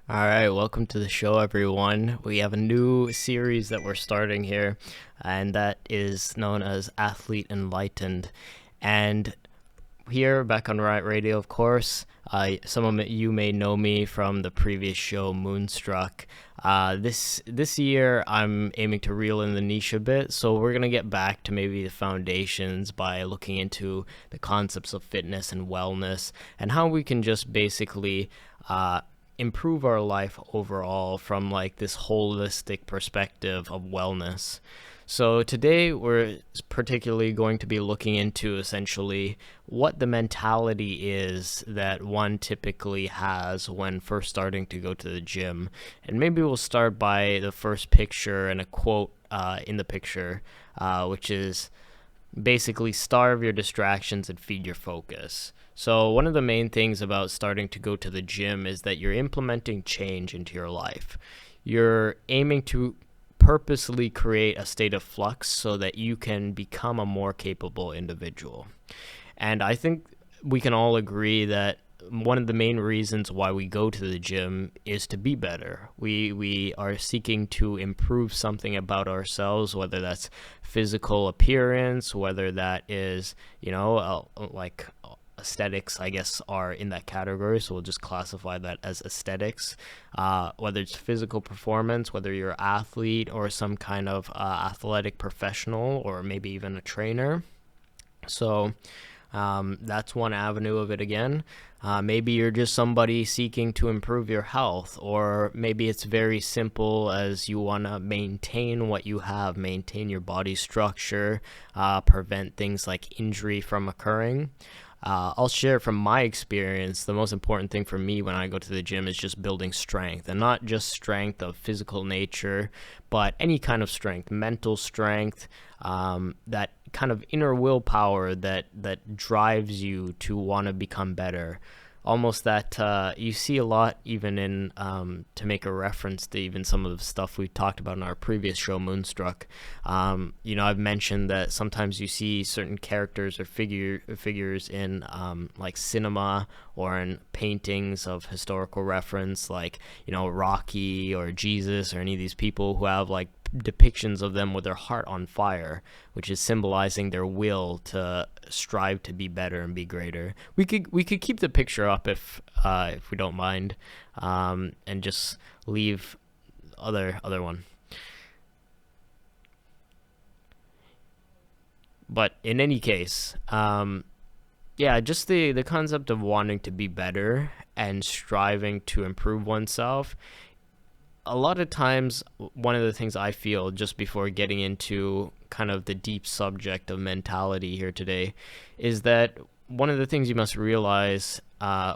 All right, welcome to the show, everyone. We have a new series that we're starting here, and that is known as Athlete Enlightened. And here, back on Riot Radio, of course, some of you may know me from the previous show, Moonstruck. This year, I'm aiming to reel in the niche a bit, so we're gonna get back to maybe the foundations by looking into the concepts of fitness and wellness and how we can just basically improve our life overall from like this holistic perspective of wellness. So today we're particularly going to be looking into essentially what the mentality is that one typically has when first starting to go to the gym. And maybe we'll start by the first picture and a quote in the picture, which is basically starve your distractions and feed your focus. So one of the main things about starting to go to the gym is that you're implementing change into your life. You're aiming to purposely create a state of flux so that you can become a more capable individual. And I think we can all agree that one of the main reasons why we go to the gym is to be better. We are seeking to improve something about ourselves, whether that's physical appearance, whether that is, like aesthetics, I guess, are in that category. So we'll just classify that as aesthetics. Whether it's physical performance, whether you're an athlete or some kind of athletic professional, or maybe even a trainer. So that's one avenue of it again. Maybe you're just somebody seeking to improve your health, or maybe it's very simple as you want to maintain what you have, maintain your body structure, prevent things like injury from occurring. I'll share from my experience, the most important thing for me when I go to the gym is just building strength, and not just strength of physical nature, but any kind of strength, mental strength, that kind of inner willpower that drives you to want to become better. Almost that you see a lot even in, to make a reference to even some of the stuff we talked about in our previous show, Moonstruck. I've mentioned that sometimes you see certain characters or figures in like cinema or in paintings of historical reference, like, Rocky or Jesus or any of these people who have like depictions of them with their heart on fire, which is symbolizing their will to strive to be better and be greater. We could keep the picture up if we don't mind, and just leave other one. But in any case, just the concept of wanting to be better and striving to improve oneself. A lot of times, one of the things I feel just before getting into kind of the deep subject of mentality here today is that one of the things you must realize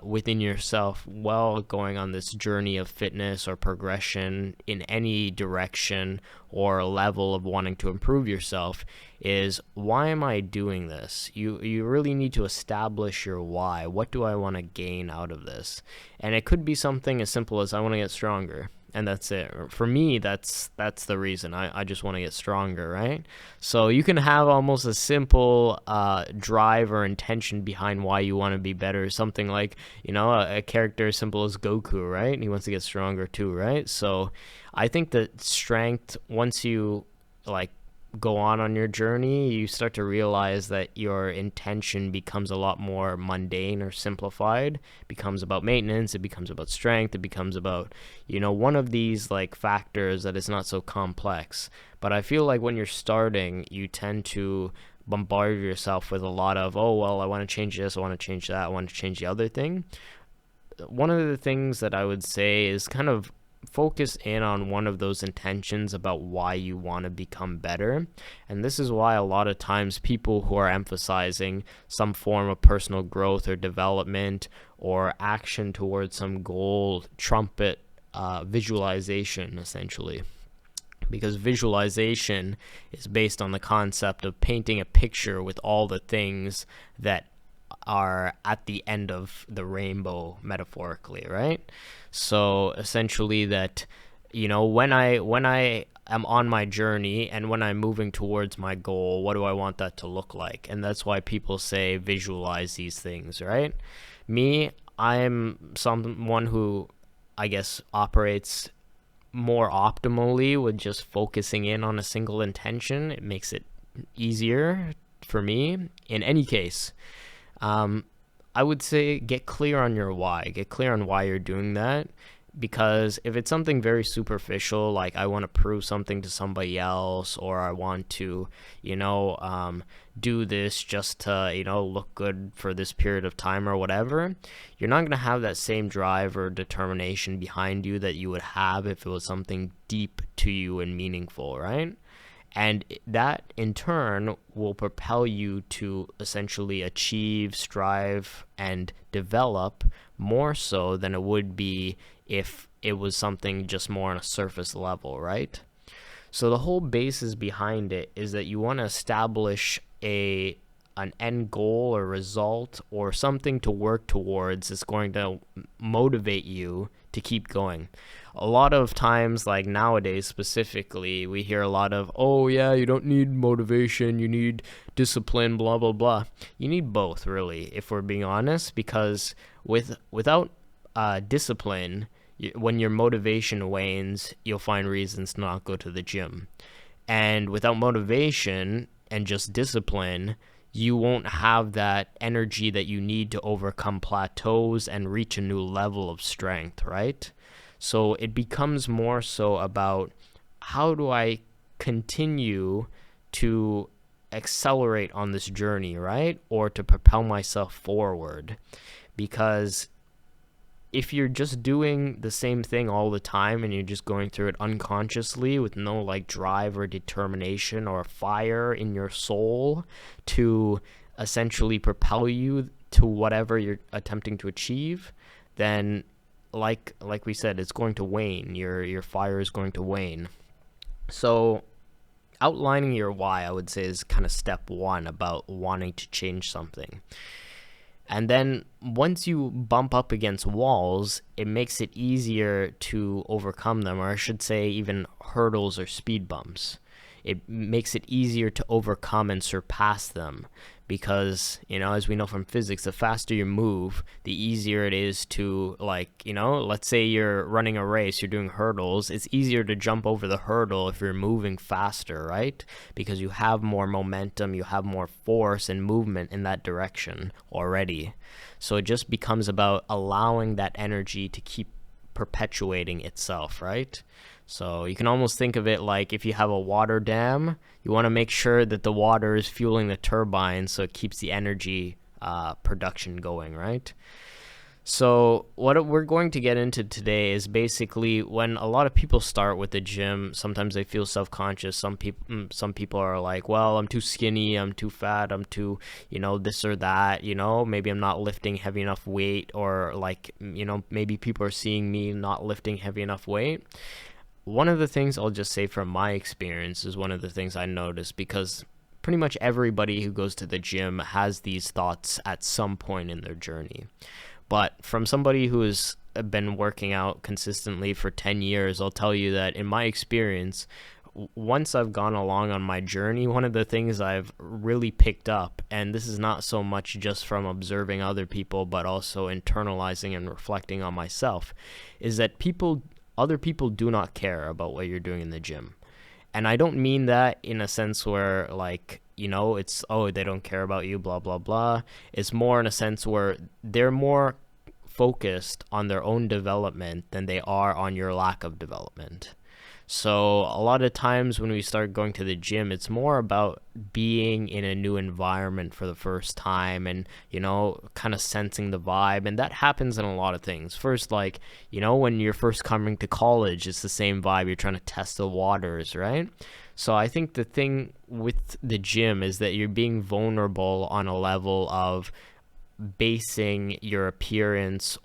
within yourself while going on this journey of fitness or progression in any direction or level of wanting to improve yourself is, why am I doing this? You really need to establish your why. What do I want to gain out of this? And it could be something as simple as I want to get stronger. And that's it. For me, that's the reason. I just want to get stronger, right? So you can have almost a simple drive or intention behind why you want to be better. Something like, a character as simple as Goku, right? He wants to get stronger too, right? So I think that strength, once you like go on your journey, you start to realize that your intention becomes a lot more mundane or simplified. It becomes about maintenance, it becomes about strength, it becomes about, one of these like factors that is not so complex. But I feel like when you're starting, you tend to bombard yourself with a lot of, oh, well, I want to change this, I want to change that, I want to change the other thing. One of the things that I would say is kind of focus in on one of those intentions about why you want to become better. And this is why a lot of times people who are emphasizing some form of personal growth or development or action towards some goal trumpet visualization, essentially. Because visualization is based on the concept of painting a picture with all the things that are at the end of the rainbow, metaphorically, right? So essentially that, when I am on my journey and when I'm moving towards my goal, what do I want that to look like? And that's why people say visualize these things, right? Me, I'm someone who I guess, operates more optimally with just focusing in on a single intention. It makes it easier for me. In any case, I would say get clear on your why. Get clear on why you're doing that. Because if it's something very superficial, like I want to prove something to somebody else, or I want to, do this just to, look good for this period of time or whatever, you're not going to have that same drive or determination behind you that you would have if it was something deep to you and meaningful, right? And that in turn will propel you to essentially achieve, strive, and develop more so than it would be if it was something just more on a surface level, right? So the whole basis behind it is that you want to establish an end goal or result or something to work towards that's going to motivate you to keep going. A lot of times, like nowadays specifically, we hear a lot of, oh yeah, you don't need motivation, you need discipline, blah, blah, blah. You need both, really, if we're being honest, because without discipline, when your motivation wanes, you'll find reasons to not go to the gym. And without motivation and just discipline, you won't have that energy that you need to overcome plateaus and reach a new level of strength, right? So it becomes more so about how do I continue to accelerate on this journey, right? Or to propel myself forward. Because if you're just doing the same thing all the time and you're just going through it unconsciously with no like drive or determination or fire in your soul to essentially propel you to whatever you're attempting to achieve, then like we said, it's going to wane. Your fire is going to wane. So outlining your why, I would say, is kind of step one about wanting to change something. And then once you bump up against walls, it makes it easier to overcome them, or I should say even hurdles or speed bumps. It makes it easier to overcome and surpass them because, as we know from physics, the faster you move, the easier it is to, let's say you're running a race, you're doing hurdles, it's easier to jump over the hurdle if you're moving faster, right? Because you have more momentum, you have more force and movement in that direction already. So it just becomes about allowing that energy to keep perpetuating itself, right? So you can almost think of it like if you have a water dam, you want to make sure that the water is fueling the turbine so it keeps the energy production going, right? So what we're going to get into today is basically when a lot of people start with the gym, sometimes they feel self-conscious. Some people are like, well, I'm too skinny, I'm too fat, I'm too, this or that, maybe I'm not lifting heavy enough weight, or maybe people are seeing me not lifting heavy enough weight. One of the things I'll just say from my experience is one of the things I noticed, because pretty much everybody who goes to the gym has these thoughts at some point in their journey. But from somebody who has been working out consistently for 10 years, I'll tell you that in my experience, once I've gone along on my journey, one of the things I've really picked up, and this is not so much just from observing other people, but also internalizing and reflecting on myself, is that other people do not care about what you're doing in the gym. And I don't mean that in a sense where it's, oh, they don't care about you, blah, blah, blah. It's more in a sense where they're more focused on their own development than they are on your lack of development. So a lot of times when we start going to the gym, it's more about being in a new environment for the first time and, kind of sensing the vibe. And that happens in a lot of things. First, when you're first coming to college, it's the same vibe. You're trying to test the waters, right? So I think the thing with the gym is that you're being vulnerable on a level of basing your appearance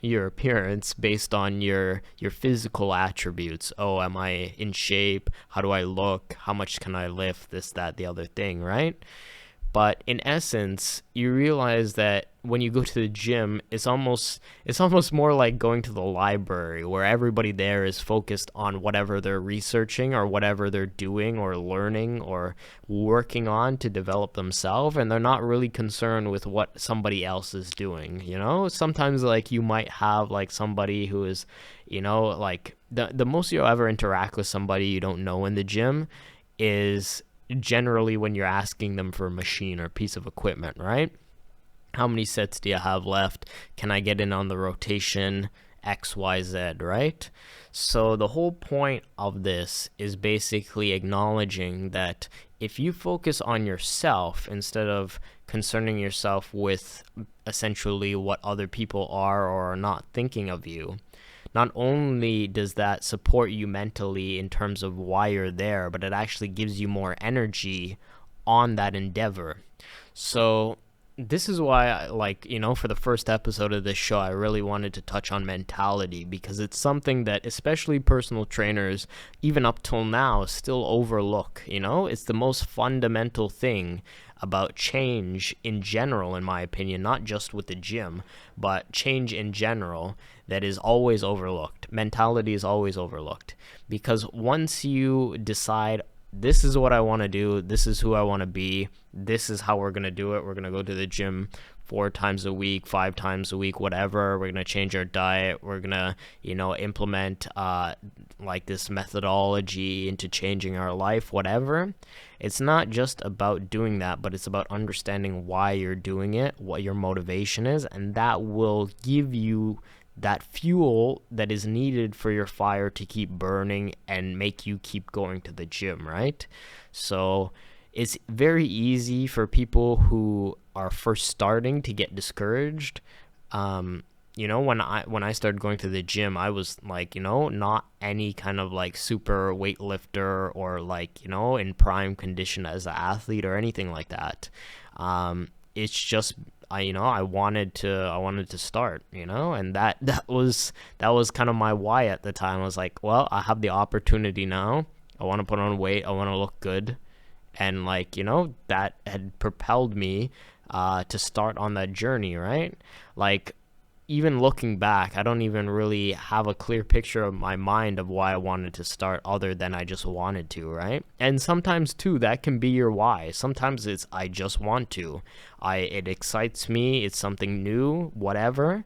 your appearance based on your physical attributes. Oh, am I in shape? How do I look? How much can I lift? This, that, the other thing, right? But in essence, you realize that when you go to the gym, it's almost more like going to the library, where everybody there is focused on whatever they're researching or whatever they're doing or learning or working on to develop themselves, and they're not really concerned with what somebody else is doing. Sometimes like you might have like somebody who is, like the most you'll ever interact with somebody you don't know in the gym is generally when you're asking them for a machine or a piece of equipment, right? How many sets do you have left? Can I get in on the rotation? XYZ, right? So the whole point of this is basically acknowledging that if you focus on yourself instead of concerning yourself with essentially what other people are or are not thinking of you, not only does that support you mentally in terms of why you're there, but it actually gives you more energy on that endeavor. So this is why, for the first episode of this show, I really wanted to touch on mentality, because it's something that especially personal trainers, even up till now, still overlook. It's the most fundamental thing about change in general, in my opinion, not just with the gym, but change in general, that is always overlooked. Mentality is always overlooked, because once you decide, this is what I want to do, this is who I want to be, this is how we're going to do it, we're going to go to the gym 4 times a week, 5 times a week, whatever, we're going to change our diet, we're going to, implement this methodology into changing our life, whatever. It's not just about doing that, but it's about understanding why you're doing it, what your motivation is, and that will give you that fuel that is needed for your fire to keep burning and make you keep going to the gym, right? So it's very easy for people who are first starting to get discouraged. When I started going to the gym, I was not any kind of super weightlifter or in prime condition as an athlete or anything like that. It's just I wanted to start, and that was kind of my why at the time. I was like, well, I have the opportunity now. I want to put on weight. I want to look good. And that had propelled me to start on that journey, right? Even looking back, I don't even really have a clear picture of my mind of why I wanted to start, other than I just wanted to, right? And sometimes too, that can be your why. Sometimes it's I just want to. It excites me, it's something new, whatever.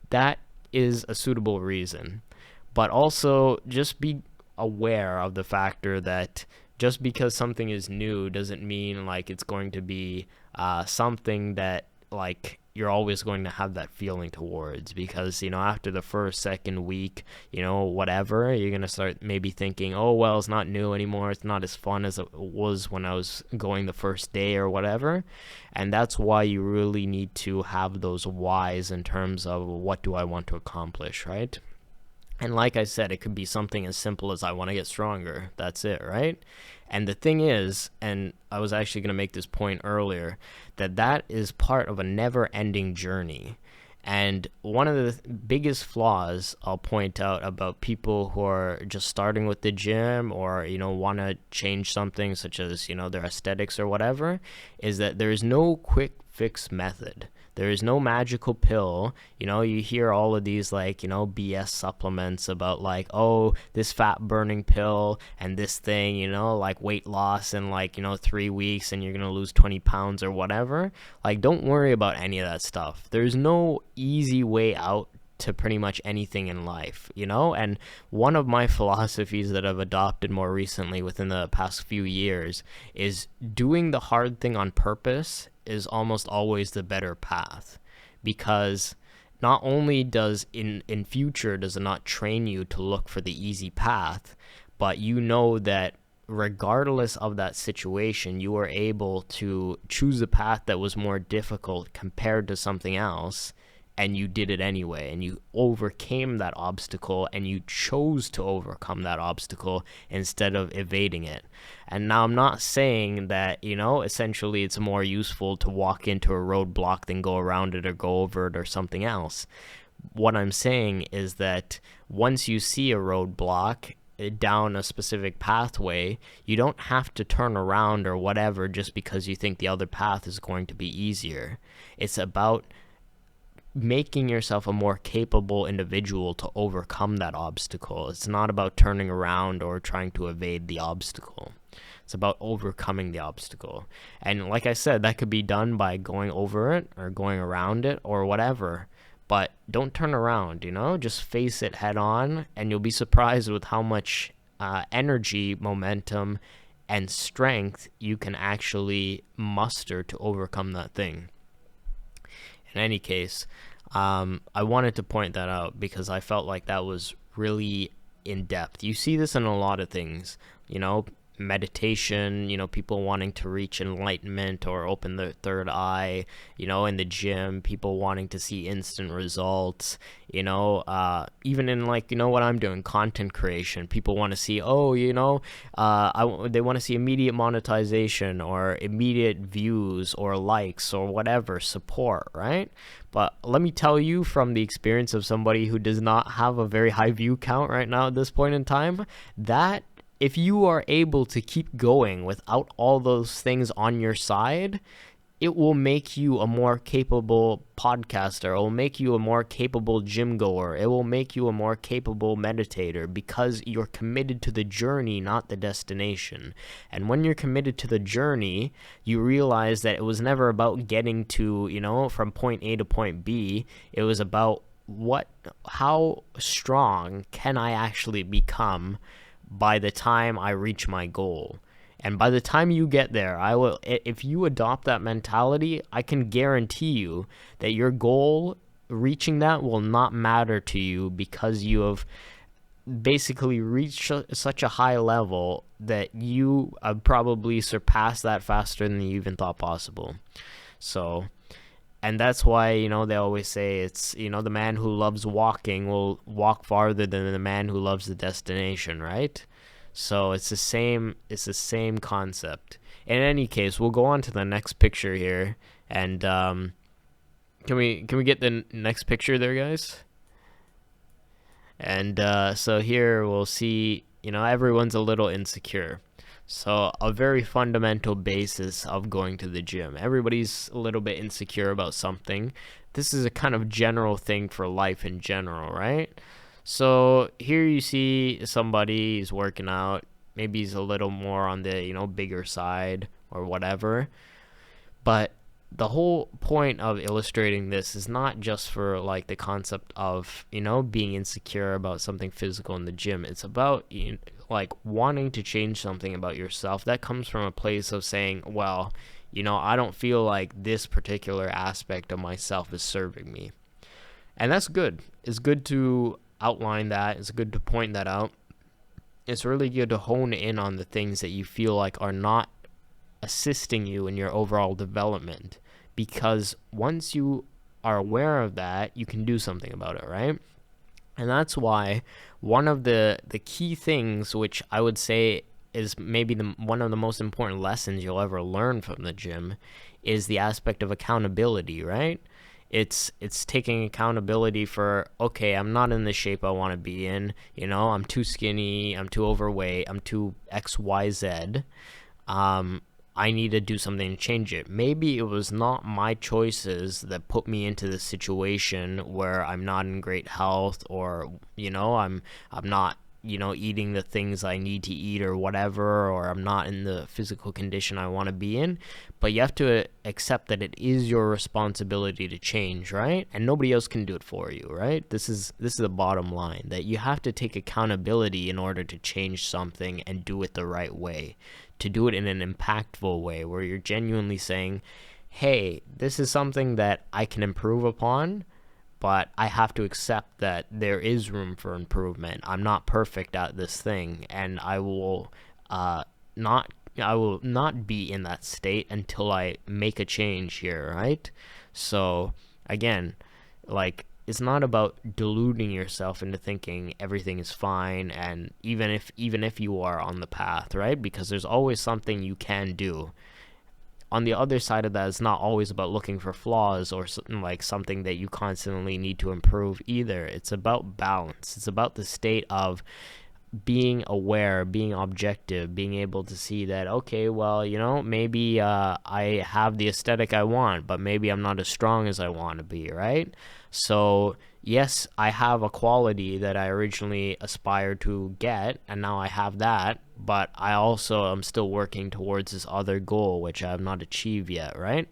That is a suitable reason. But also just be aware of the factor that just because something is new doesn't mean it's going to be something that you're always going to have that feeling towards, because after the first, second week, whatever, you're going to start maybe thinking, oh well, it's not new anymore, it's not as fun as it was when I was going the first day or whatever. And that's why you really need to have those whys in terms of what do I want to accomplish, right? And like I said, it could be something as simple as I want to get stronger. That's it, right? And the thing is, and I was actually going to make this point earlier, that is part of a never-ending journey. And one of the biggest flaws I'll point out about people who are just starting with the gym or, want to change something such as, their aesthetics or whatever, is that there is no quick fix method. There is no magical pill. You hear all of these BS supplements about oh, this fat burning pill and this thing, weight loss in 3 weeks and you're going to lose 20 pounds or whatever. Don't worry about any of that stuff. There's no easy way out to pretty much anything in life, and one of my philosophies that I've adopted more recently within the past few years is doing the hard thing on purpose is almost always the better path, because not only does in future does it not train you to look for the easy path, but that regardless of that situation, you are able to choose a path that was more difficult compared to something else, and you did it anyway, and you overcame that obstacle, and you chose to overcome that obstacle instead of evading it. And now I'm not saying that, essentially it's more useful to walk into a roadblock than go around it or go over it or something else. What I'm saying is that once you see a roadblock, down a specific pathway, you don't have to turn around or whatever just because you think the other path is going to be easier. It's about making yourself a more capable individual to overcome that obstacle. It's not about turning around or trying to evade the obstacle. It's about overcoming the obstacle. And like I said, that could be done by going over it or going around it or whatever. But don't turn around, just face it head on, and you'll be surprised with how much energy, momentum, and strength you can actually muster to overcome that thing. In any case, I wanted to point that out because I felt like that was really in depth. You see this in a lot of things, meditation, people wanting to reach enlightenment or open their third eye, in the gym, people wanting to see instant results, even in what I'm doing, content creation, people want to see, they want to see immediate monetization or immediate views or likes or whatever, support, right? But let me tell you from the experience of somebody who does not have a very high view count right now at this point in time, that if you are able to keep going without all those things on your side, it will make you a more capable podcaster. It will make you a more capable gym goer. It will make you a more capable meditator because you're committed to the journey, not the destination. And when you're committed to the journey, you realize that it was never about getting to, from point A to point B. It was about how strong can I actually become by the time I reach my goal. And by the time you get there, if you adopt that mentality, I can guarantee you that your goal, reaching that, will not matter to you because you have basically reached such a high level that you probably surpass that faster than you even thought possible. So, and that's why, they always say it's, the man who loves walking will walk farther than the man who loves the destination, right? So it's the same concept. In any case, we'll go on to the next picture here. And can we get the next picture there, guys? And so here we'll see, everyone's a little insecure. So a very fundamental basis of going to the gym. Everybody's a little bit insecure about something. This is a kind of general thing for life in general, right? So here you see somebody is working out. Maybe he's a little more on the, bigger side or whatever. But the whole point of illustrating this is not just for the concept of, being insecure about something physical in the gym. It's about wanting to change something about yourself. That comes from a place of saying, well, I don't feel like this particular aspect of myself is serving me. And that's good. It's good to outline that. It's good to point that out. It's really good to hone in on the things that you feel like are not assisting you in your overall development, because once you are aware of that, you can do something about it, right? And that's why one of the key things, which I would say is maybe one of the most important lessons you'll ever learn from the gym, is the aspect of accountability, right? It's taking accountability for, okay, I'm not in the shape I want to be in, I'm too skinny, I'm too overweight, I'm too XYZ. I need to do something to change it. Maybe it was not my choices that put me into this situation where I'm not in great health, or I'm not eating the things I need to eat or whatever, or I'm not in the physical condition I want to be in. But you have to accept that it is your responsibility to change, right? And nobody else can do it for you, right? This is the bottom line, that you have to take accountability in order to change something and do it the right way, to do it in an impactful way where you're genuinely saying, hey, this is something that I can improve upon, but I have to accept that there is room for improvement. I'm not perfect at this thing, and I will not be in that state until I make a change here, right? So again, it's not about deluding yourself into thinking everything is fine, and even if you are on the path, right? Because there's always something you can do. On the other side of that, it's not always about looking for flaws or something that you constantly need to improve either. It's about balance. It's about the state of, being aware, being objective, being able to see that, okay, well, maybe I have the aesthetic I want, but maybe I'm not as strong as I want to be, right? So, yes, I have a quality that I originally aspired to get, and now I have that, but I also am still working towards this other goal, which I have not achieved yet, right?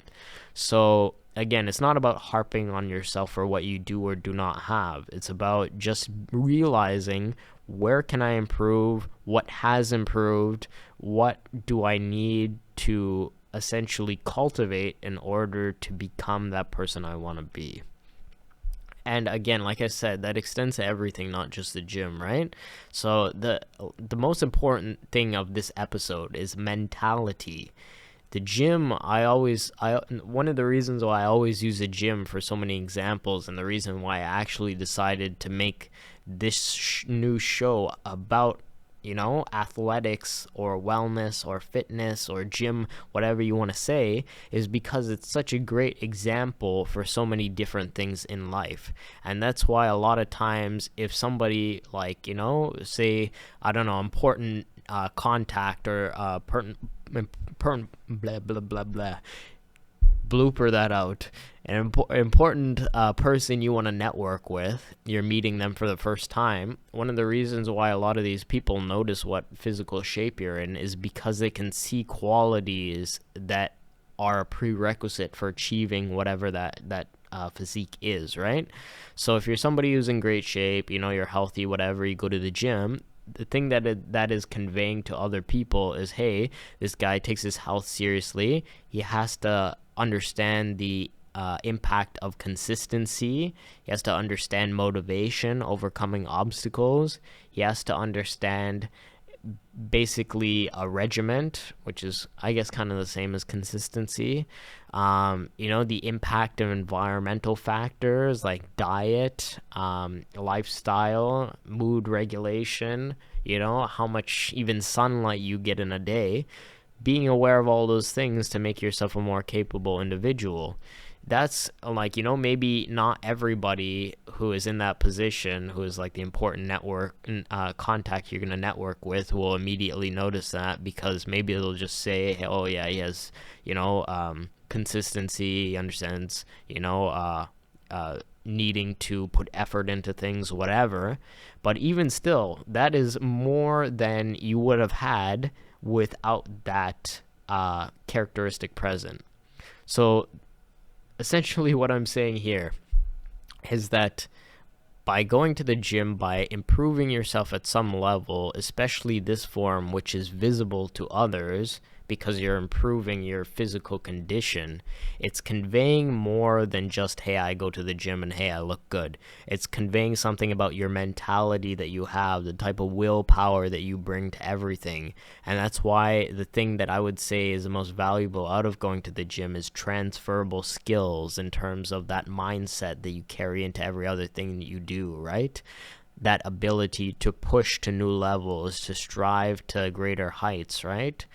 So, again, it's not about harping on yourself for what you do or do not have. It's about just realizing, where can I improve? What has improved? What do I need to essentially cultivate in order to become that person I want to be? And again, like I said, that extends to everything, not just the gym, right? So the most important thing of this episode is mentality. The gym, one of the reasons why I always use the gym for so many examples, and the reason why I actually decided to make this new show about, athletics or wellness or fitness or gym, whatever you want to say, is because it's such a great example for so many different things in life. And that's why a lot of times, if somebody, like, say, I don't know, important contact or blah blah blah blah, blooper that out, an important person you want to network with, you're meeting them for the first time. One of the reasons why a lot of these people notice what physical shape you're in is because they can see qualities that are a prerequisite for achieving whatever that physique is, right? So if you're somebody who's in great shape, you're healthy, whatever, you go to the gym, the thing that is conveying to other people is, hey, this guy takes his health seriously. He has to understand the impact of consistency. He has to understand motivation, overcoming obstacles. He has to understand basically a regiment, which is, I guess, kind of the same as consistency. The impact of environmental factors like diet, lifestyle, mood regulation, how much even sunlight you get in a day. Being aware of all those things to make yourself a more capable individual. That's like, maybe not everybody who is in that position, who is like the important network contact you're going to network with, will immediately notice that, because maybe they'll just say, hey, oh yeah, he has, consistency, he understands, needing to put effort into things, whatever. But even still, that is more than you would have had without that characteristic present. So essentially what I'm saying here is that by going to the gym, by improving yourself at some level, especially this form, which is visible to others because you're improving your physical condition, it's conveying more than just, hey, I go to the gym and hey, I look good. It's conveying something about your mentality that you have, the type of willpower that you bring to everything. And that's why the thing that I would say is the most valuable out of going to the gym is transferable skills, in terms of that mindset that you carry into every other thing that you do, right? That ability to push to new levels, to strive to greater heights, right?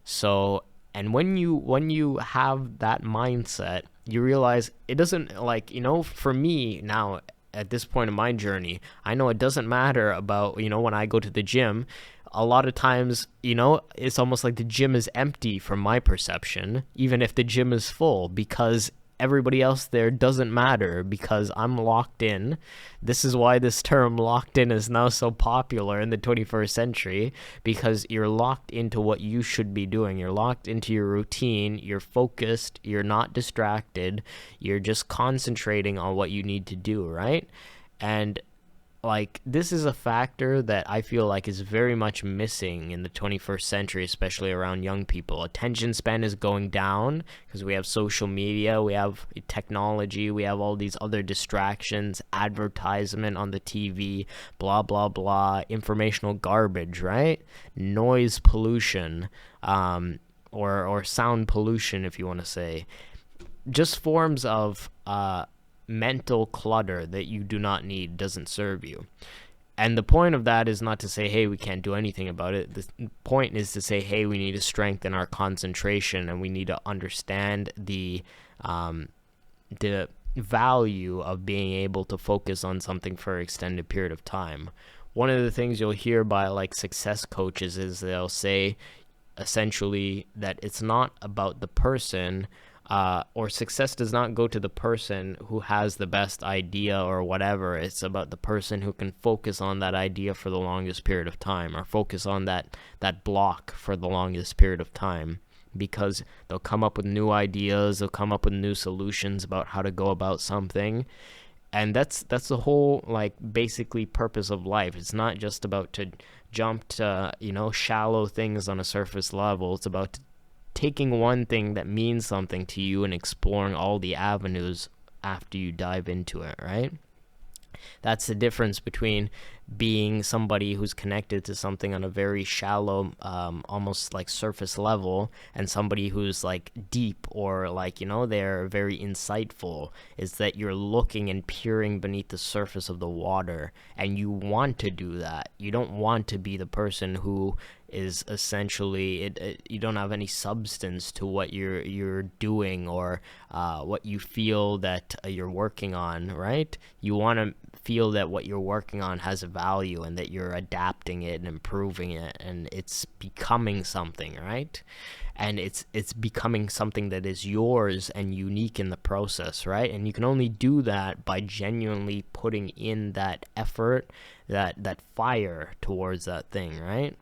So, and when you have that mindset, you realize it doesn't, like, for me now, at this point in my journey, I know it doesn't matter about, when I go to the gym. A lot of times, it's almost like the gym is empty from my perception, even if the gym is full, because everybody else there doesn't matter, because I'm locked in. This is why this term locked in is now so popular in the 21st century, because you're locked into what you should be doing. You're locked into your routine. You're focused. You're not distracted. You're just concentrating on what you need to do, right? And like, this is a factor that I feel like is very much missing in the 21st century, especially around young people. Attention span is going down because we have social media, we have technology, we have all these other distractions, advertisement on the TV, blah, blah, blah, informational garbage, right? Noise pollution, or sound pollution, if you want to say. Just forms of mental clutter that you do not need, doesn't serve you. And the point of that is not to say, hey, we can't do anything about it. The point is to say, hey, we need to strengthen our concentration, and we need to understand the value of being able to focus on something for an extended period of time. one of the things you'll hear by like success coaches is they'll say essentially that it's not about the person, or success does not go to the person who has the best idea or whatever. It's about the person who can focus on that idea for the longest period of time, or focus on that block for the longest period of time, because they'll come up with new ideas, they'll come up with new solutions about how to go about something. And that's the whole, like, basically purpose of life. It's not just about to jump to, shallow things on a surface level. It's about taking one thing that means something to you and exploring all the avenues after you dive into it, right? That's the difference between being somebody who's connected to something on a very shallow, almost like surface level, and somebody who's like deep, or like, they're very insightful, is that you're looking and peering beneath the surface of the water, and you want to do that. You don't want to be the person who is essentially you don't have any substance to what you're doing, or what you feel that you're working on, right? You want to feel that what you're working on has a value, and that you're adapting it and improving it, and it's becoming something, right? And it's becoming something that is yours and unique in the process, right? And you can only do that by genuinely putting in that effort, that fire towards that thing, right?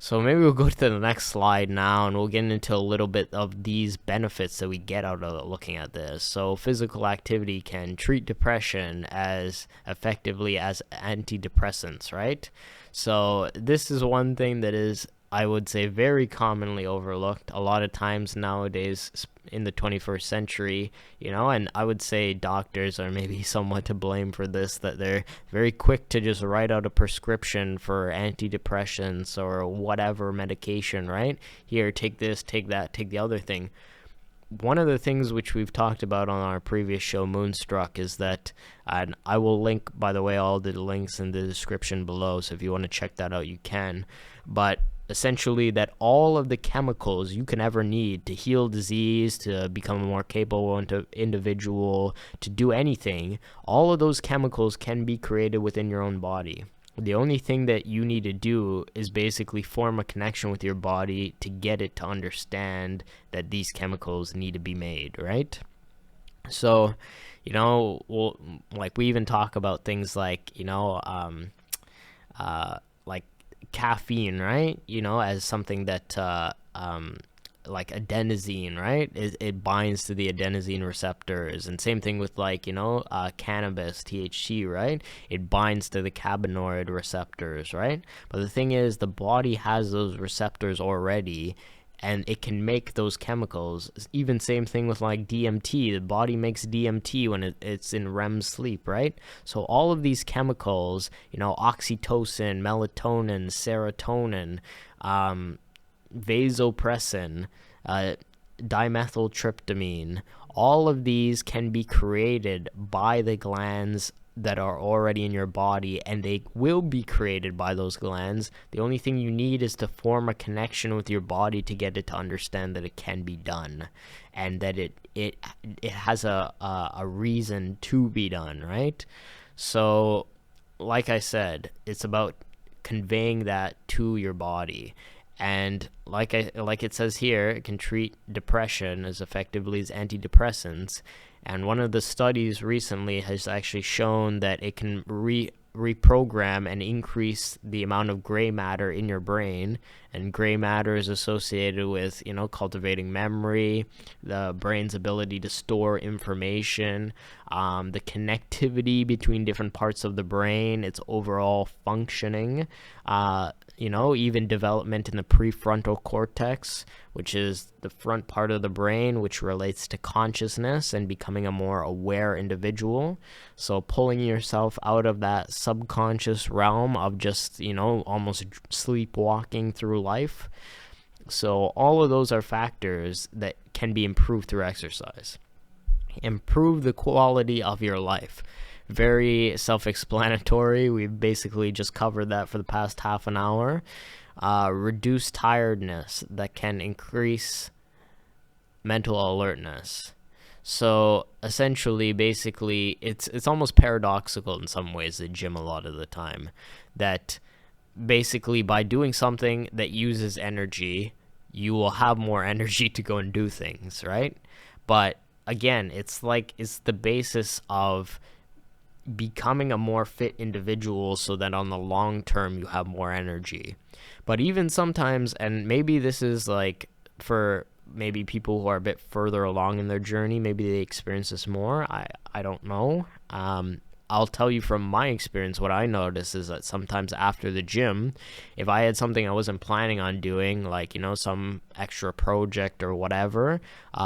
So maybe we'll go to the next slide now, and we'll get into a little bit of these benefits that we get out of looking at this. So physical activity can treat depression as effectively as antidepressants, right? So this is one thing that is, I would say, very commonly overlooked a lot of times nowadays in the 21st century, and I would say doctors are maybe somewhat to blame for this, that they're very quick to just write out a prescription for antidepressants or whatever medication, right? Here, take this, take that, take the other thing. One of the things which we've talked about on our previous show, Moonstruck, is that, and I will link, by the way, all the links in the description below, so if you want to check that out, you can. But essentially, that all of the chemicals you can ever need to heal disease, to become a more capable individual, to do anything, all of those chemicals can be created within your own body. The only thing that you need to do is basically form a connection with your body to get it to understand that these chemicals need to be made, right? So, like we even talk about things like, like caffeine, right? As something that, like adenosine, right? It binds to the adenosine receptors, and same thing with like, cannabis, THC, right? It binds to the cannabinoid receptors, right? But the thing is, the body has those receptors already, and it can make those chemicals. Even same thing with like DMT. The body makes DMT when it's in REM sleep, right? So all of these chemicals, oxytocin, melatonin, serotonin, vasopressin, dimethyltryptamine, all of these can be created by the glands that are already in your body, and they will be created by those glands. The only thing you need is to form a connection with your body to get it to understand that it can be done, and that it has a reason to be done, right? So like I said, it's about conveying that to your body. And like it says here, it can treat depression as effectively as antidepressants. And one of the studies recently has actually shown that it can reprogram and increase the amount of gray matter in your brain. And gray matter is associated with, cultivating memory, the brain's ability to store information, the connectivity between different parts of the brain, its overall functioning, even development in the prefrontal cortex, which is the front part of the brain, which relates to consciousness and becoming a more aware individual. So pulling yourself out of that subconscious realm of just, almost sleepwalking through life. So all of those are factors that can be improved through exercise. Improve the quality of your life. Very self-explanatory. We've basically just covered that for the past half an hour. Reduce tiredness, that can increase mental alertness. So essentially, basically, it's almost paradoxical in some ways, the gym, a lot of the time, that basically by doing something that uses energy, you will have more energy to go and do things, right? But again, it's like it's the basis of becoming a more fit individual so that on the long term you have more energy. But even sometimes, and maybe this is like for maybe people who are a bit further along in their journey, maybe they experience this more. I don't know. I'll tell you from my experience, what I notice is that sometimes after the gym, if I had something I wasn't planning on doing, like, some extra project or whatever,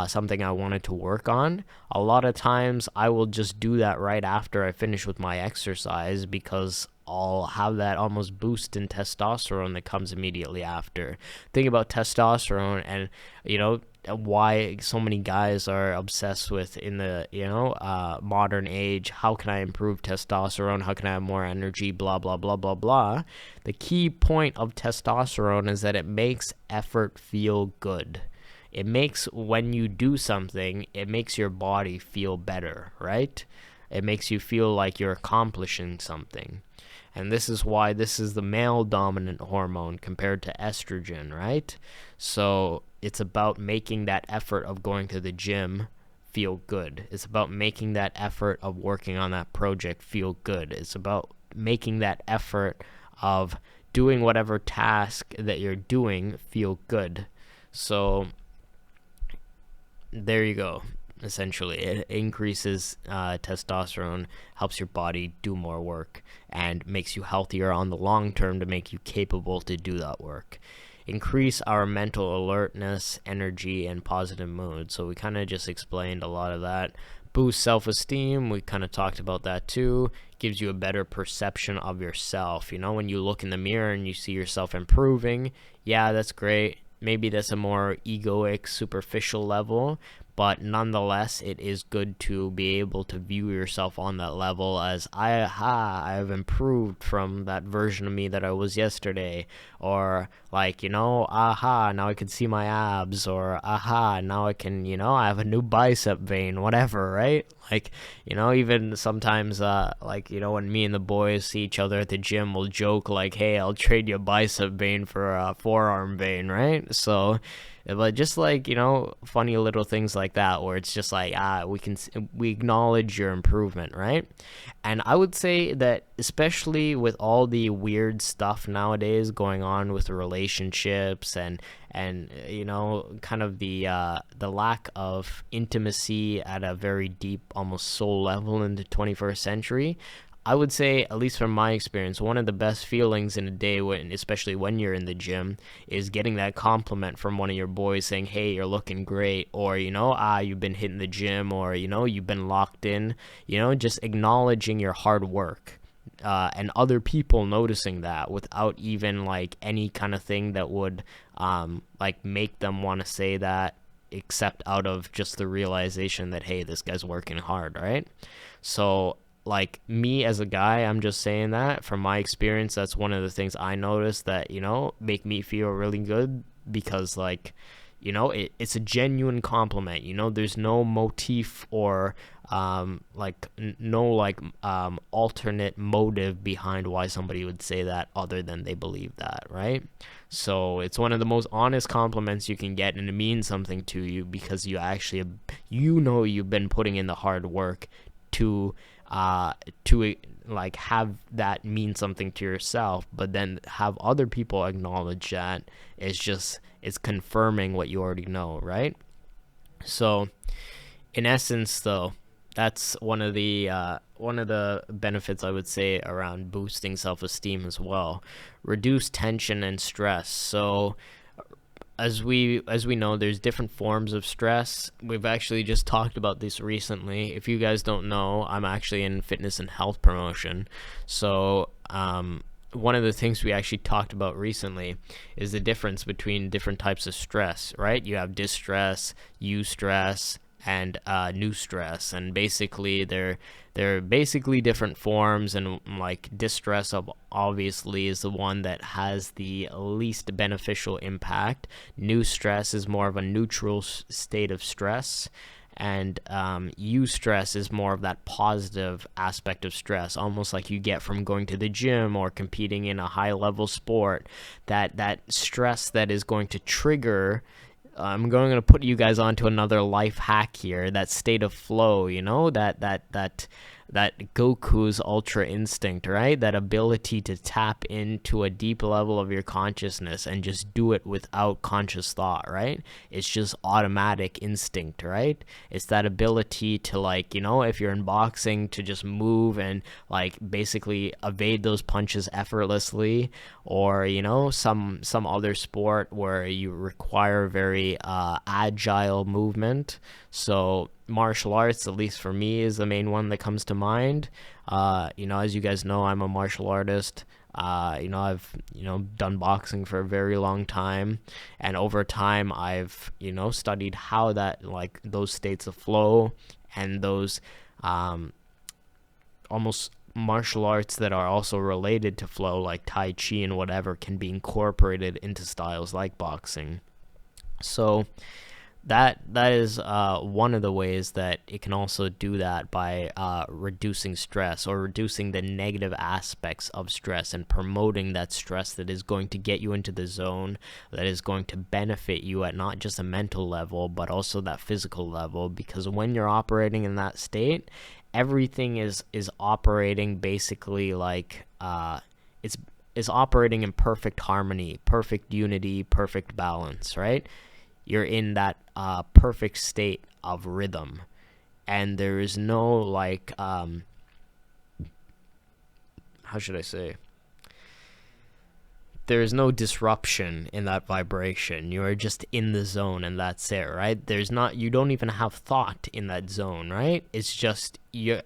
something I wanted to work on, a lot of times I will just do that right after I finish with my exercise, because I'll have that almost boost in testosterone that comes immediately after. Think about testosterone and, why so many guys are obsessed with in the, modern age. How can I improve testosterone? How can I have more energy? Blah, blah, blah, blah, blah. The key point of testosterone is that it makes effort feel good. It makes, when you do something, it makes your body feel better, right? It makes you feel like you're accomplishing something. And this is why this is the male dominant hormone compared to estrogen, right? So it's about making that effort of going to the gym feel good. It's about making that effort of working on that project feel good. It's about making that effort of doing whatever task that you're doing feel good. So there you go. Essentially, it increases testosterone, helps your body do more work, and makes you healthier on the long term to make you capable to do that work. Increase our mental alertness, energy, and positive mood. So we kind of just explained a lot of that. Boost self-esteem, we kind of talked about that too. Gives you a better perception of yourself. When you look in the mirror and you see yourself improving, yeah, that's great. Maybe that's a more egoic, superficial level, but nonetheless, it is good to be able to view yourself on that level as, I have improved from that version of me that I was yesterday. Or like, now I can see my abs. Or now I can, I have a new bicep vein, whatever, right? Like, even sometimes, when me and the boys see each other at the gym, we'll joke like, hey, I'll trade you a bicep vein for a forearm vein, right? So, but just like, funny little things like that, where it's just like, we acknowledge your improvement, right? And I would say that especially with all the weird stuff nowadays going on with relationships and kind of the lack of intimacy at a very deep, almost soul level in the 21st century, I would say, at least from my experience, one of the best feelings in a day, especially when you're in the gym, is getting that compliment from one of your boys saying, hey, you're looking great, or, you've been hitting the gym, or, you've been locked in, just acknowledging your hard work. And other people noticing that without even like any kind of thing that would make them want to say that, except out of just the realization that, hey, this guy's working hard, right? So like me as a guy, I'm just saying that from my experience, that's one of the things I noticed that, make me feel really good, because like, it's a genuine compliment. There's no motif or alternate motive behind why somebody would say that other than they believe that, right? So it's one of the most honest compliments you can get, and it means something to you because you actually, you've been putting in the hard work to like have that mean something to yourself, but then have other people acknowledge that. It's confirming what you already know, right? So in essence, though, that's one of the benefits I would say around boosting self-esteem as well. Reduce tension and stress. So as we know, there's different forms of stress. We've actually just talked about this recently. If you guys don't know, I'm actually in fitness and health promotion. So one of the things we actually talked about recently is the difference between different types of stress, right? You have distress, eustress, and new stress, and basically they're basically different forms, and like distress obviously is the one that has the least beneficial impact. New stress is more of a neutral state of stress, and eustress is more of that positive aspect of stress, almost like you get from going to the gym or competing in a high level sport. That stress that is going to trigger. I'm going to put you guys onto another life hack here. That state of flow, that Goku's ultra instinct, right? That ability to tap into a deep level of your consciousness and just do it without conscious thought, right? It's just automatic instinct, right? It's that ability to, like, if you're in boxing, to just move and like basically evade those punches effortlessly, or some other sport where you require very agile movement. So martial arts, at least for me, is the main one that comes to mind. As you guys know, I'm a martial artist. I've done boxing for a very long time, and over time I've studied how that, like, those states of flow and those almost martial arts that are also related to flow, like Tai Chi and whatever, can be incorporated into styles like boxing. So that is one of the ways that it can also do that, by reducing stress or reducing the negative aspects of stress and promoting that stress that is going to get you into the zone, that is going to benefit you at not just a mental level but also that physical level. Because when you're operating in that state, everything is operating basically like it's operating in perfect harmony, perfect unity, perfect balance, right? You're in that perfect state of rhythm, and there is no, like, how should I say? There is no disruption in that vibration. You are just in the zone, and that's it, right? You don't even have thought in that zone, right? It's just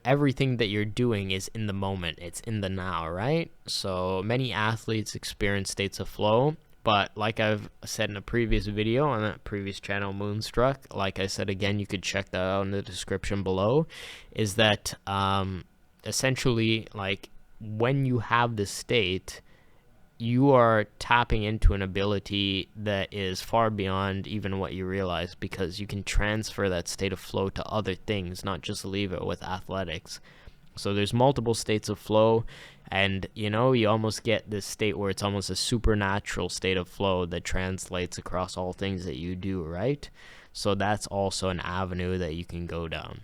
everything that you're doing is in the moment. It's in the now, right? So many athletes experience states of flow. But like I've said in a previous video on that previous channel, Moonstruck, like I said again, you could check that out in the description below, is that essentially, like, when you have this state, you are tapping into an ability that is far beyond even what you realize, because you can transfer that state of flow to other things, not just leave it with athletics. So there's multiple states of flow, and you almost get this state where it's almost a supernatural state of flow that translates across all things that you do, right? So that's also an avenue that you can go down.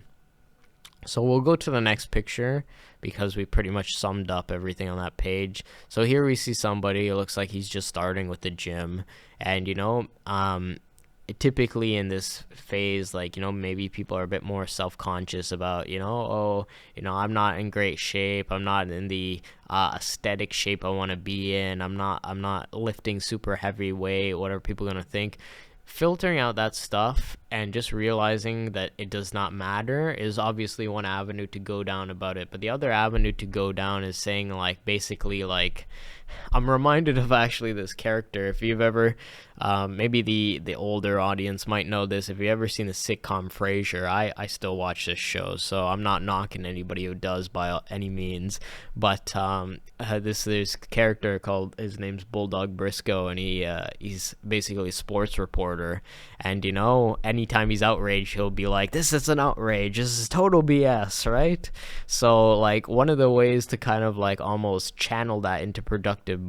So we'll go to the next picture, because we pretty much summed up everything on that page. So here we see somebody, it looks like he's just starting with the gym, and typically in this phase, like, maybe people are a bit more self-conscious about, I'm not in great shape, I'm not in the aesthetic shape I want to be in, I'm not lifting super heavy weight, whatever people are going to think. Filtering out that stuff and just realizing that it does not matter is obviously one avenue to go down about it. But the other avenue to go down is saying, like, basically, like, I'm reminded of actually this character. If you've ever, maybe the older audience might know this, if you've ever seen the sitcom Frasier, I still watch this show, so I'm not knocking anybody who does by any means. But this character called, his name's Bulldog Briscoe, and he's basically a sports reporter. And anytime he's outraged, he'll be like, "This is an outrage. This is total BS," right? So, like, one of the ways to kind of, like, almost channel that into productive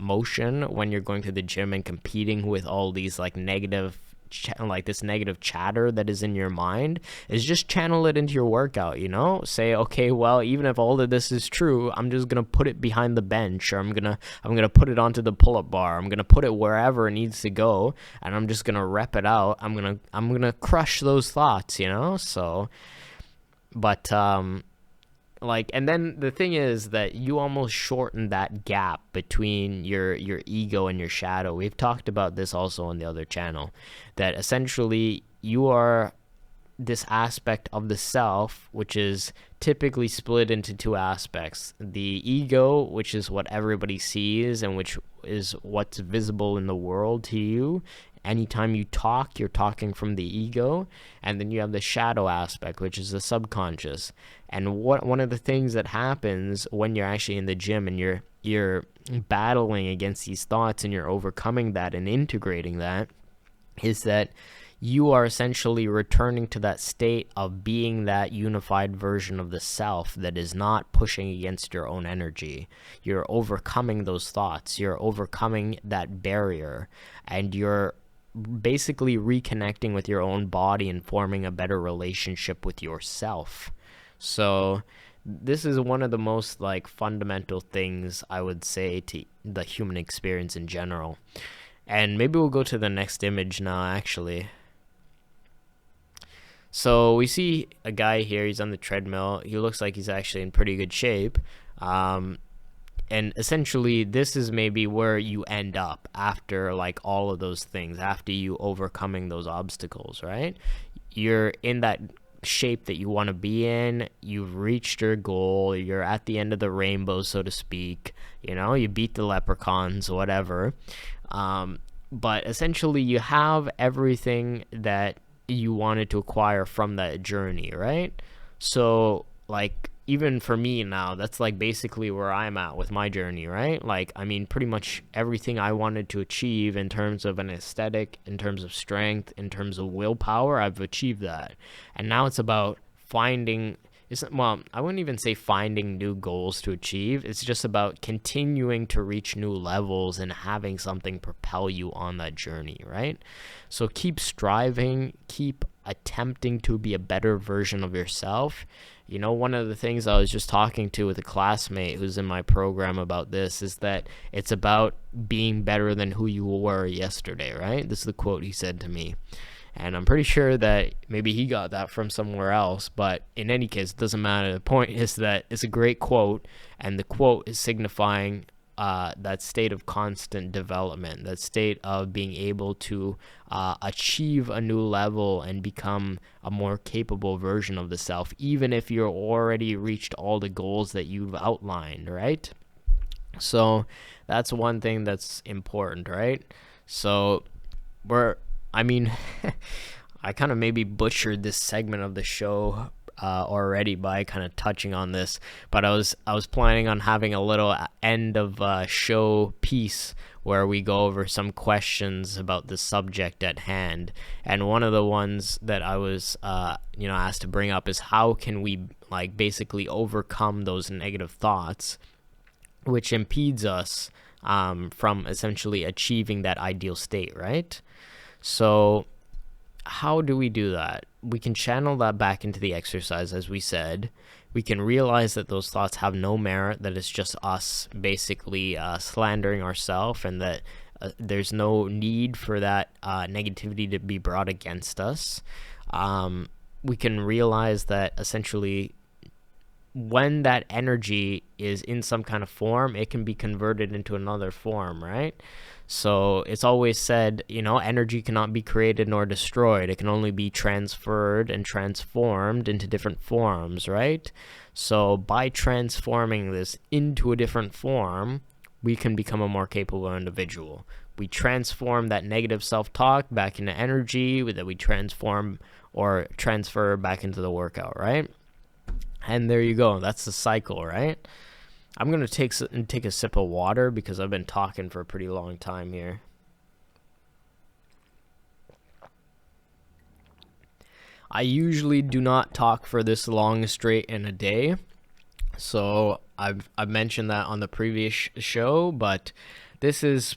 motion when you're going to the gym and competing with all these, like, this negative chatter that is in your mind, is just channel it into your workout. Say, okay, well, even if all of this is true, I'm just gonna put it behind the bench, or I'm gonna put it onto the pull-up bar, I'm gonna put it wherever it needs to go, and I'm just gonna rep it out. I'm gonna crush those thoughts. So, but and then the thing is that you almost shorten that gap between your ego and your shadow. We've talked about this also on the other channel, that essentially you are this aspect of the self, which is typically split into two aspects: the ego, which is what everybody sees and which is what's visible in the world to you. Anytime you talk, you're talking from the ego. And then you have the shadow aspect, which is the subconscious. And one of the things that happens when you're actually in the gym and you're battling against these thoughts and you're overcoming that and integrating that, is that you are essentially returning to that state of being that unified version of the self that is not pushing against your own energy. You're overcoming those thoughts. You're overcoming that barrier, and you're basically reconnecting with your own body and forming a better relationship with yourself. So this is one of the most like fundamental things I would say to the human experience in general. And maybe we'll go to the next image now, actually. So we see a guy here. He's on the treadmill. He looks like he's actually in pretty good shape. And essentially, this is maybe where you end up after like all of those things, after you overcoming those obstacles, right? You're in that shape that you want to be in. You've reached your goal. You're at the end of the rainbow, so to speak. You know, you beat the leprechauns, whatever. But essentially, you have everything that you wanted to acquire from that journey, right? So like even for me now, that's like basically where I'm at with my journey, right? Like, I mean, pretty much everything I wanted to achieve in terms of an aesthetic, in terms of strength, in terms of willpower, I've achieved that. And now it's about finding, well, I wouldn't even say finding new goals to achieve. It's just about continuing to reach new levels and having something propel you on that journey, right? So keep striving, keep attempting to be a better version of yourself. You know, one of the things I was just talking to with a classmate who's in my program about this is that it's about being better than who you were yesterday, right? This is the quote he said to me. And I'm pretty sure that maybe he got that from somewhere else, but in any case, it doesn't matter. The point is that it's a great quote, and the quote is signifying that state of constant development, that state of being able to achieve a new level and become a more capable version of the self, even if you're already reached all the goals that you've outlined, right? So that's one thing that's important, right? So I kind of maybe butchered this segment of the show already by kind of touching on this, but I was planning on having a little end of show piece where we go over some questions about the subject at hand. And one of the ones that I was asked to bring up is how can we like basically overcome those negative thoughts which impedes us from essentially achieving that ideal state, right? So how do we do that? We can channel that back into the exercise, as we said. We can realize that those thoughts have no merit, that it's just us basically slandering ourselves, and that there's no need for that negativity to be brought against us. We can realize that essentially when that energy is in some kind of form, it can be converted into another form, right? So it's always said, energy cannot be created nor destroyed. It can only be transferred and transformed into different forms, right? So by transforming this into a different form, we can become a more capable individual. We transform that negative self-talk back into energy that we transform or transfer back into the workout, right? And there you go. That's the cycle, right? I'm going to take a sip of water because I've been talking for a pretty long time here. I usually do not talk for this long straight in a day. So I've mentioned that on the previous show, but this is,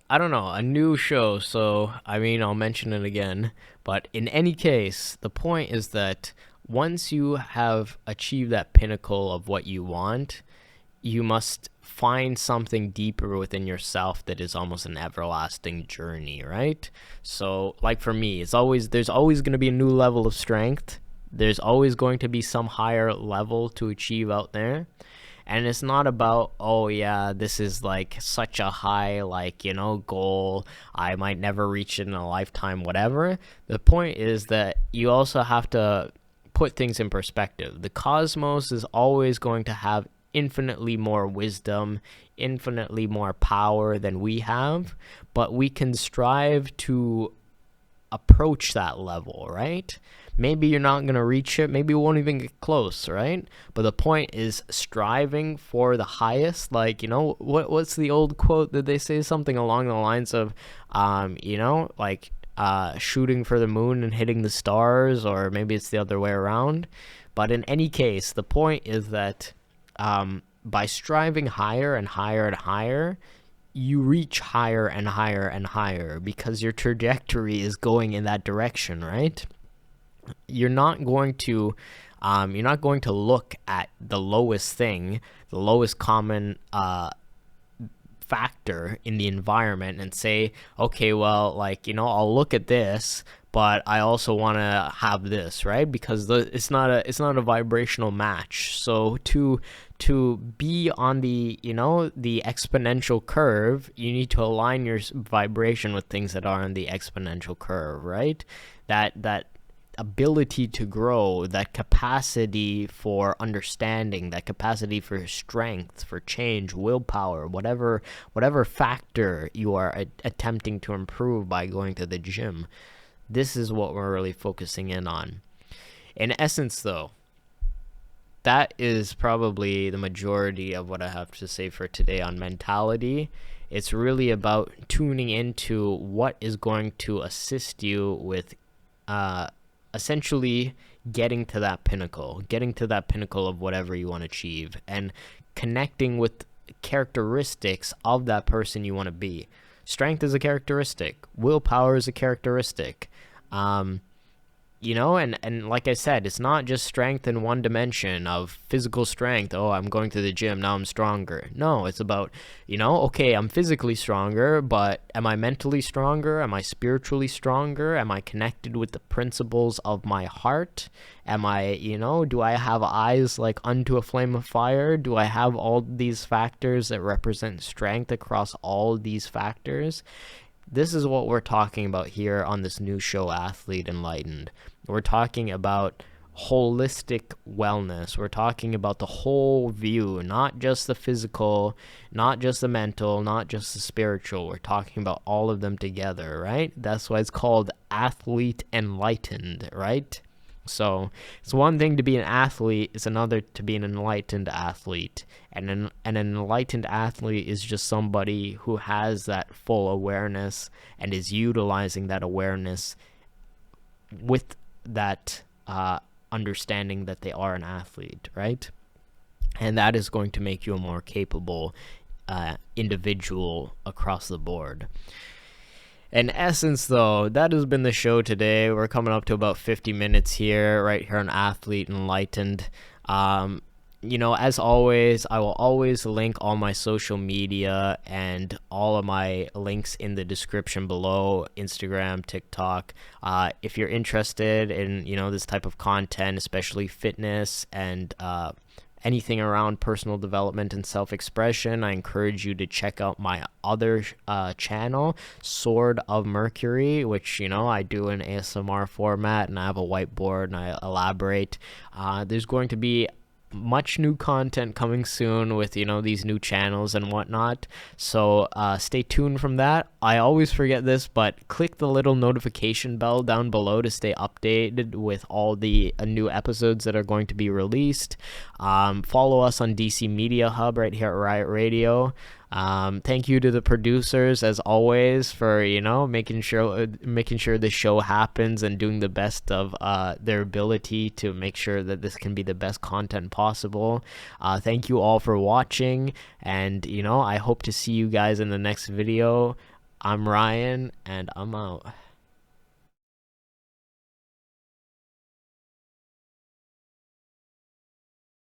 I don't know, a new show. So, I'll mention it again. But in any case, the point is that once you have achieved that pinnacle of what you want, you must find something deeper within yourself that is almost an everlasting journey, right? So, like for me, there's always going to be a new level of strength. There's always going to be some higher level to achieve out there. And it's not about, oh yeah, this is like such a high, goal. I might never reach it in a lifetime, whatever. The point is that you also have to put things in perspective. The cosmos is always going to have infinitely more wisdom, infinitely more power than we have, but we can strive to approach that level, right? Maybe you're not going to reach it, maybe you won't even get close, right? But the point is striving for the highest. What's the old quote that they say? Something along the lines of shooting for the moon and hitting the stars, or maybe it's the other way around. But in any case, the point is that by striving higher and higher and higher, you reach higher and higher and higher because your trajectory is going in that direction, right? You're not going to look at the lowest thing, the lowest common factor in the environment and say, okay, well, like, I'll look at this, but I also want to have this, right? Because it's not a vibrational match. So to be on the the exponential curve, you need to align your vibration with things that are on the exponential curve, right? That ability to grow, that capacity for understanding, that capacity for strength, for change, willpower, whatever factor you are attempting to improve by going to the gym. This is what we're really focusing in on. In essence, though, that is probably the majority of what I have to say for today on mentality. It's really about tuning into what is going to assist you with essentially getting to that pinnacle of whatever you want to achieve, and connecting with characteristics of that person you want to be. Strength is a characteristic. Willpower is a characteristic. And like I said, it's not just strength in one dimension of physical strength. Oh, I'm going to the gym, now I'm stronger. No, it's about, okay, I'm physically stronger, but am I mentally stronger? Am I spiritually stronger? Am I connected with the principles of my heart? Am I, do I have eyes like unto a flame of fire? Do I have all these factors that represent strength across all these factors? This is what we're talking about here on this new show, Athlete Enlightened. We're talking about holistic wellness. We're talking about the whole view, not just the physical, not just the mental, not just the spiritual. We're talking about all of them together, right? That's why it's called Athlete Enlightened, right? So it's one thing to be an athlete, it's another to be an enlightened athlete. And an enlightened athlete is just somebody who has that full awareness and is utilizing that awareness with that understanding that they are an athlete, right? And that is going to make you a more capable individual across the board. In essence, though, that has been the show today. We're coming up to about 50 minutes here, right here on Athlete Enlightened. As always, I will always link all my social media and all of my links in the description below, Instagram, TikTok. If you're interested in, this type of content, especially fitness and anything around personal development and self-expression, I encourage you to check out my other channel, Sword of Mercury, which, I do in ASMR format, and I have a whiteboard and I elaborate. There's going to be much new content coming soon with these new channels and whatnot, so stay tuned from that. I always forget this, but click the little notification bell down below to stay updated with all the new episodes that are going to be released. Follow us on DC Media Hub right here at Riot Radio. Thank you to the producers as always for making sure the show happens and doing the best of their ability to make sure that this can be the best content possible. Thank you all for watching, and I hope to see you guys in the next video. I'm Ryan, and I'm out.